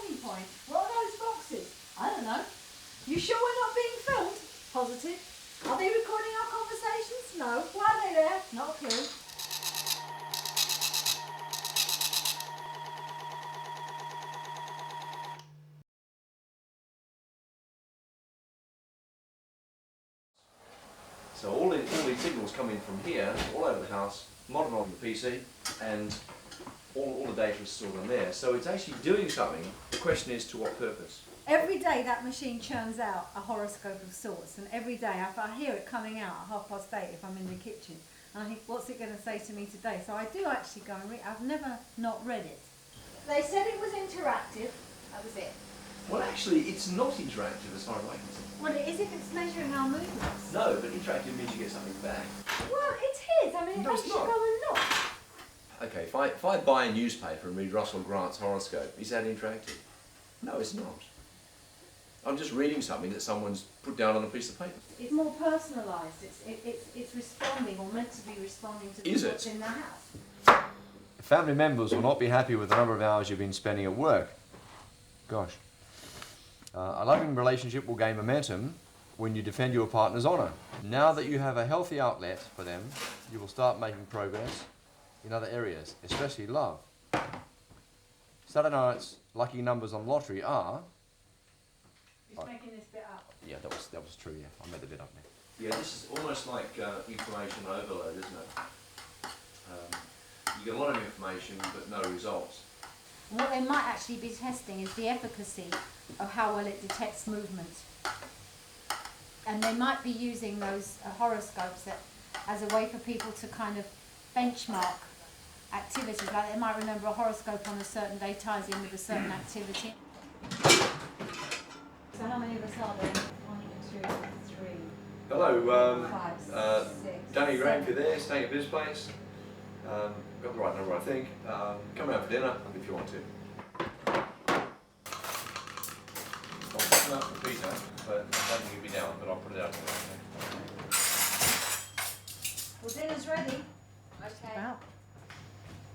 talking point. What are those boxes? I don't know. You sure we're not being filmed? Positive. Are they recording our conversations? No. Why are they there? Not a clue. So all these signals come in from here, all over the house, modeled on the PC, and all the data is stored on there. So it's actually doing something. The question is, to what purpose? Every day that machine churns out a horoscope of sorts, and every day if I hear it coming out at 8:30 if I'm in the kitchen, and I think, what's it going to say to me today? So I do actually go and read. I've never not read it. They said it was interactive. That was it. Well, actually, it's not interactive as far as I can see. Well, it is if it's measuring our movements. No, but interactive means you get something back. Well, it is. I mean, it No, makes it's you not. go and look. Okay, if I buy a newspaper and read Russell Grant's horoscope, is that interactive? No, it's not. I'm just reading something that someone's put down on a piece of paper. It's more personalised. It's responding, or meant to be responding to what's in the house. Family members will not be happy with the number of hours you've been spending at work. Gosh. A loving relationship will gain momentum when you defend your partner's honour. Now that you have a healthy outlet for them, you will start making progress in other areas, especially love. Saturday night's lucky numbers on lottery are... Just making this bit up. Yeah, that was true, yeah. I made the bit up there. Yeah, this is almost like information overload, isn't it? You get a lot of information, but no results. What they might actually be testing is the efficacy of how well it detects movement. And they might be using those horoscopes as a way for people to kind of benchmark activities. Like they might remember a horoscope on a certain day ties in with a certain activity. So how many of us are there? 1, 2, 3. Hello, 5, 6, Danny Graham, if 7. you're there, staying at this place. Got the right number, I think. Come around for dinner if you want to. I'll pick them up for Peter, but I don't think he'll be down, but I'll put it out there. Well, dinner's ready. Okay. About.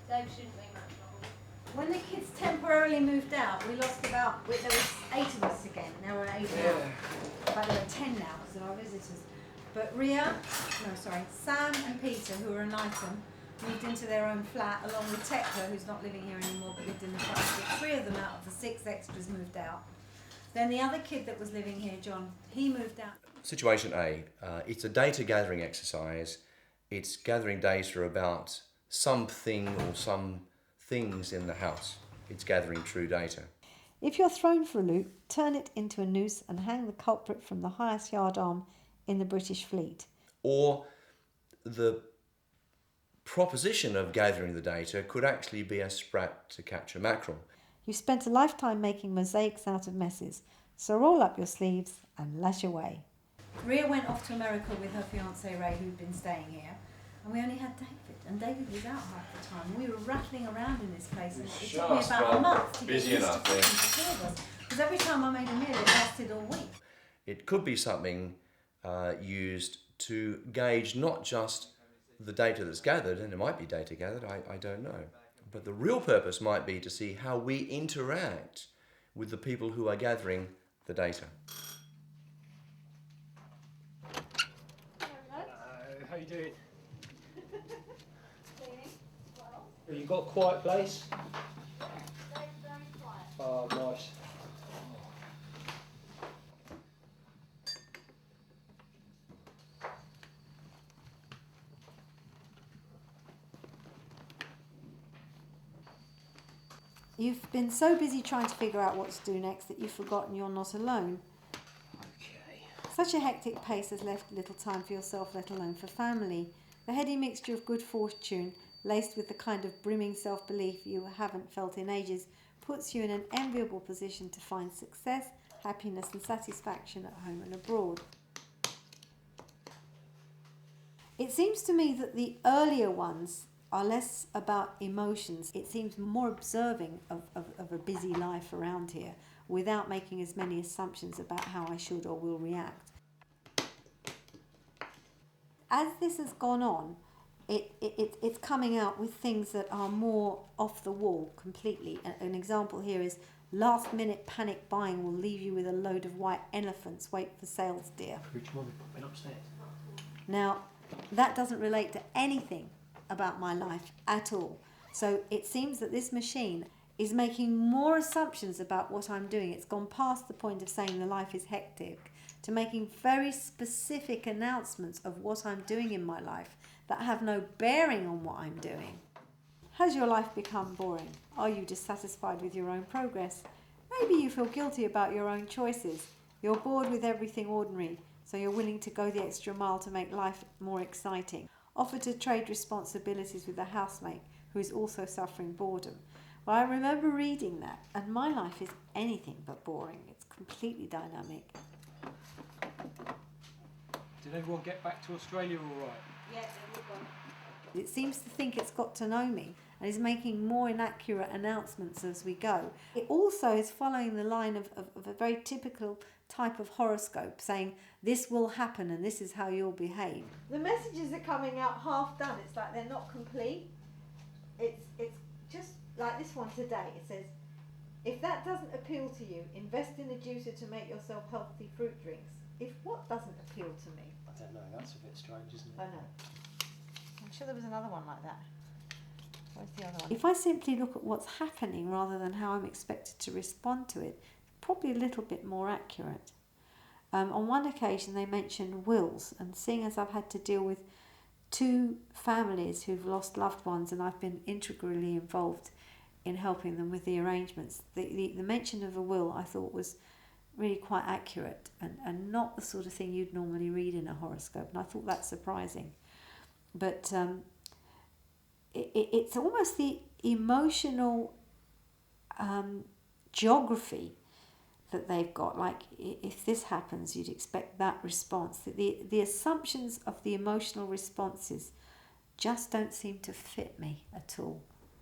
Dave shouldn't be much longer. When the kids temporarily moved out, we lost there was 8 of us again. Now we're 8 now. But there are 10 now because of our visitors. But Sam and Peter, who are an item, moved into their own flat along with Tekla, who's not living here anymore but lived in the flat. So 3 of them out of the 6 extras moved out. Then the other kid that was living here, John, he moved out. Situation A, it's a data gathering exercise. It's gathering data about something or some things in the house. It's gathering true data. If you're thrown for a loop, turn it into a noose and hang the culprit from the highest yardarm in the British fleet. Or the proposition of gathering the data could actually be a sprat to catch a mackerel. You've spent a lifetime making mosaics out of messes, so roll up your sleeves and lash away. Ria went off to America with her fiancé Ray, who'd been staying here, and we only had David, and David was out half the time. We were rattling around in this place, and it took me about a month to get used to cooking for 2 of us, because every time I made a meal it lasted all week. It could be something used to gauge not just the data that's gathered, and it might be data gathered, I don't know. But the real purpose might be to see how we interact with the people who are gathering the data. How you doing? Have you got a quiet place? Oh, nice. You've been so busy trying to figure out what to do next that you've forgotten you're not alone. Okay. Such a hectic pace has left little time for yourself, let alone for family. The heady mixture of good fortune, laced with the kind of brimming self-belief you haven't felt in ages, puts you in an enviable position to find success, happiness and satisfaction at home and abroad. It seems to me that the earlier ones are less about emotions. It seems more observing of a busy life around here without making as many assumptions about how I should or will react. As this has gone on, it's coming out with things that are more off the wall completely. An example here is Last minute panic buying will leave you with a load of white elephants. Wait for sales, dear. Now, that doesn't relate to anything about my life at all. So it seems that this machine is making more assumptions about what I'm doing. It's gone past the point of saying the life is hectic to making very specific announcements of what I'm doing in my life that have no bearing on what I'm doing. Has your life become boring? Are you dissatisfied with your own progress? Maybe you feel guilty about your own choices. You're bored with everything ordinary, so you're willing to go the extra mile to make life more exciting. Offer to trade responsibilities with a housemate who is also suffering boredom. Well, I remember reading that, and my life is anything but boring. It's completely dynamic. Did everyone get back to Australia all right? Yeah, they're all gone. It seems to think it's got to know me and is making more inaccurate announcements as we go. It also is following the line of a very typical type of horoscope, saying this will happen and this is how you'll behave. The messages are coming out half done. It's like they're not complete. It's just like this one today. It says, if that doesn't appeal to you, invest in a juicer to make yourself healthy fruit drinks. If what doesn't appeal to me? I don't know, that's a bit strange, isn't it? I know. I'm sure there was another one like that. Where's the other one? If I simply look at what's happening rather than how I'm expected to respond to it, probably a little bit more accurate. On one occasion they mentioned wills, and seeing as I've had to deal with 2 families who've lost loved ones and I've been integrally involved in helping them with the arrangements, the mention of a will I thought was really quite accurate and not the sort of thing you'd normally read in a horoscope, and I thought that surprising. But it's almost the emotional geography that they've got. Like, if this happens, you'd expect that response. The assumptions of the emotional responses just don't seem to fit me at all.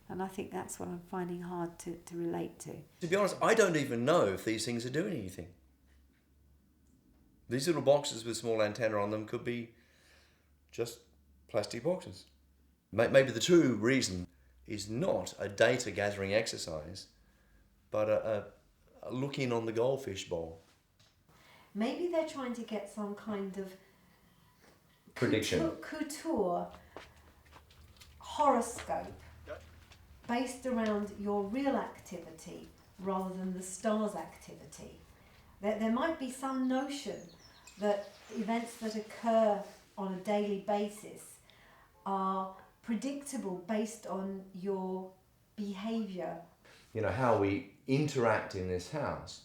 And I think that's what I'm finding hard to relate to. To be honest, I don't even know if these things are doing anything. These little boxes with small antenna on them could be just plastic boxes. Maybe the true reason is not a data gathering exercise, but a look in on the goldfish bowl. Maybe they're trying to get some kind of Prediction. couture horoscope based around your real activity rather than the stars' activity. There might be some notion that events that occur on a daily basis are predictable based on your behaviour. You know, how we interact in this house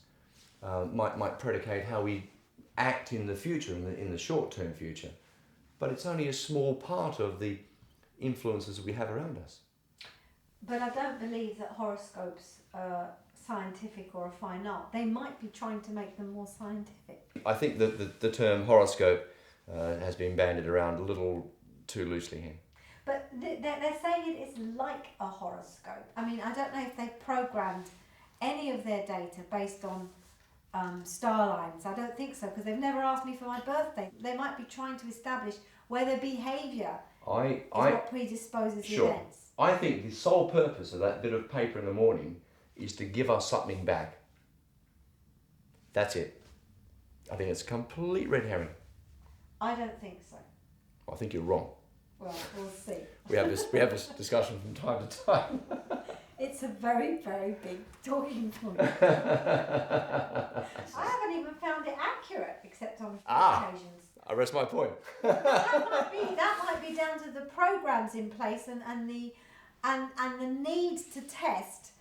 might predicate how we act in the future, in the short-term future. But it's only a small part of the influences that we have around us. But I don't believe that horoscopes are scientific or a fine art. They might be trying to make them more scientific. I think that the term horoscope has been bandied around a little too loosely here. But they're saying it is like a horoscope. I mean, I don't know if they've programmed any of their data based on star lines. I don't think so, because they've never asked me for my birthday. They might be trying to establish whether behaviour is what predisposes sure. events. I think the sole purpose of that bit of paper in the morning is to give us something back. That's it. I think it's a complete red herring. I don't think so. I think you're wrong. Well, we'll see. We have this discussion from time to time. It's a very, very big talking point. I haven't even found it accurate, except on occasions. I rest my point. that might be down to the programs in place and the need to test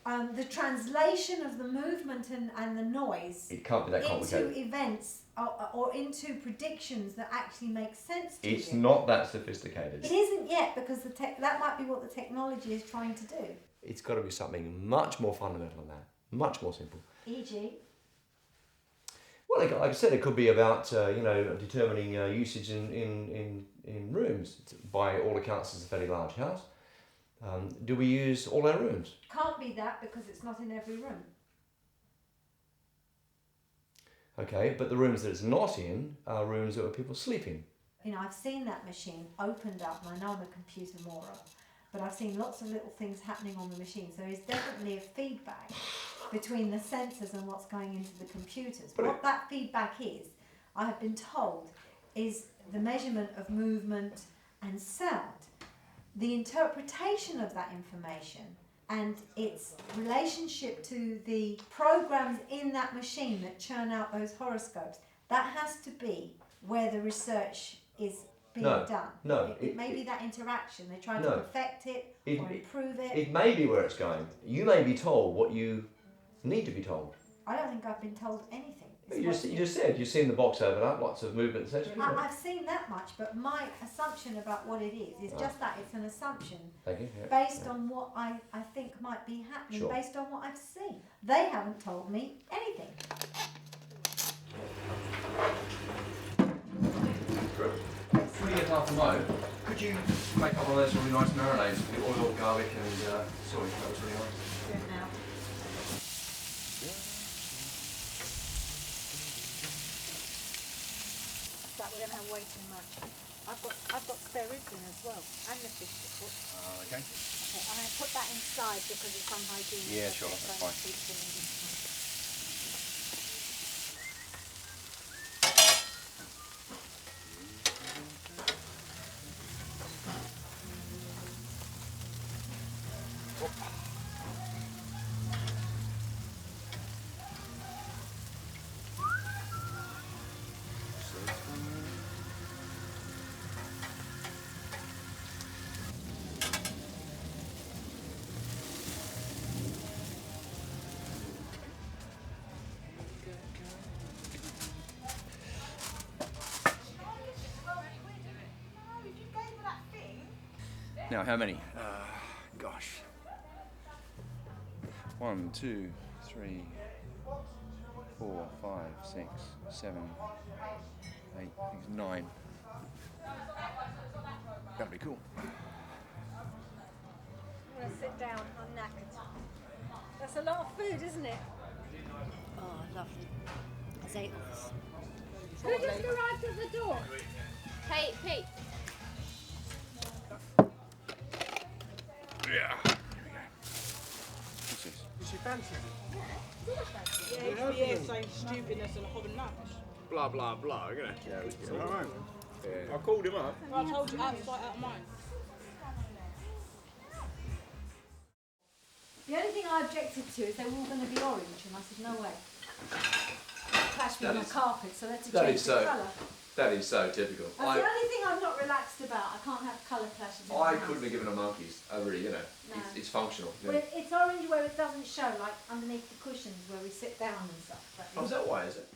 the translation of the movement and the noise. It can't be that complicated. Into events or into predictions that actually make sense to you. It's not that sophisticated. It isn't yet, because that might be what the technology is trying to do. It's got to be something much more fundamental than that, much more simple. E.g. Well, like I said, it could be about determining usage in rooms. By all accounts, it's a fairly large house. Do we use all our rooms? Can't be that, because it's not in every room. Okay, but the rooms that it's not in are rooms that people sleep in. You know, I've seen that machine opened up, and I know I'm a computer moron, but I've seen lots of little things happening on the machine, so there's definitely a feedback between the sensors and what's going into the computers. But What that feedback is, I have been told, is the measurement of movement and sound. The interpretation of that information and its relationship to the programs in that machine that churn out those horoscopes, that has to be where the research is being done. No. It may be that interaction. They're trying No. to perfect it or improve it. It may be where it's going. You may be told what you need to be told. I don't think I've been told anything. You just said you've seen the box open up, lots of movement, etc. I've seen that much, but my assumption about what it is just that it's an assumption Thank you. based on what I think might be happening, Sure. based on what I've seen. They haven't told me anything. 3 years after mow, could you make up one of those really nice marinades with the oil, garlic and soy? That was really nice. Do it now. That we're going to have way too much. I've got spare ribs in as well, and the fish. Okay. Okay, I'm going to put that inside because it's unhygienic. Yeah, sure, that's fine. Now, how many? Gosh. 1, 2, 3, 4, 5, 6, 7, 8, 9. That'd be cool. I'm going to sit down. I'm knackered. That's a lot of food, isn't it? Oh, lovely. There's 8 of us. Who just arrived at the door? Pete. Yeah. Here we go. What's this? Is she fancy? Yeah, it's saying stupidness and hobbing lunch. Blah, blah, blah. We're going to have to get Alright. Yeah. I called him up. I told you out of sight, out of mind. The only thing I objected to is they were all going to be orange, and I said, no way. Clash with my carpet, so let's that change is the so- colour. That is so typical. That's the only thing I'm not relaxed about. I can't have colour clashes in my I house. couldn't have given a monkeys. I really, No. it's functional. Well, it's orange where it doesn't show, like underneath the cushions where we sit down and stuff. But Oh, is that why, is it?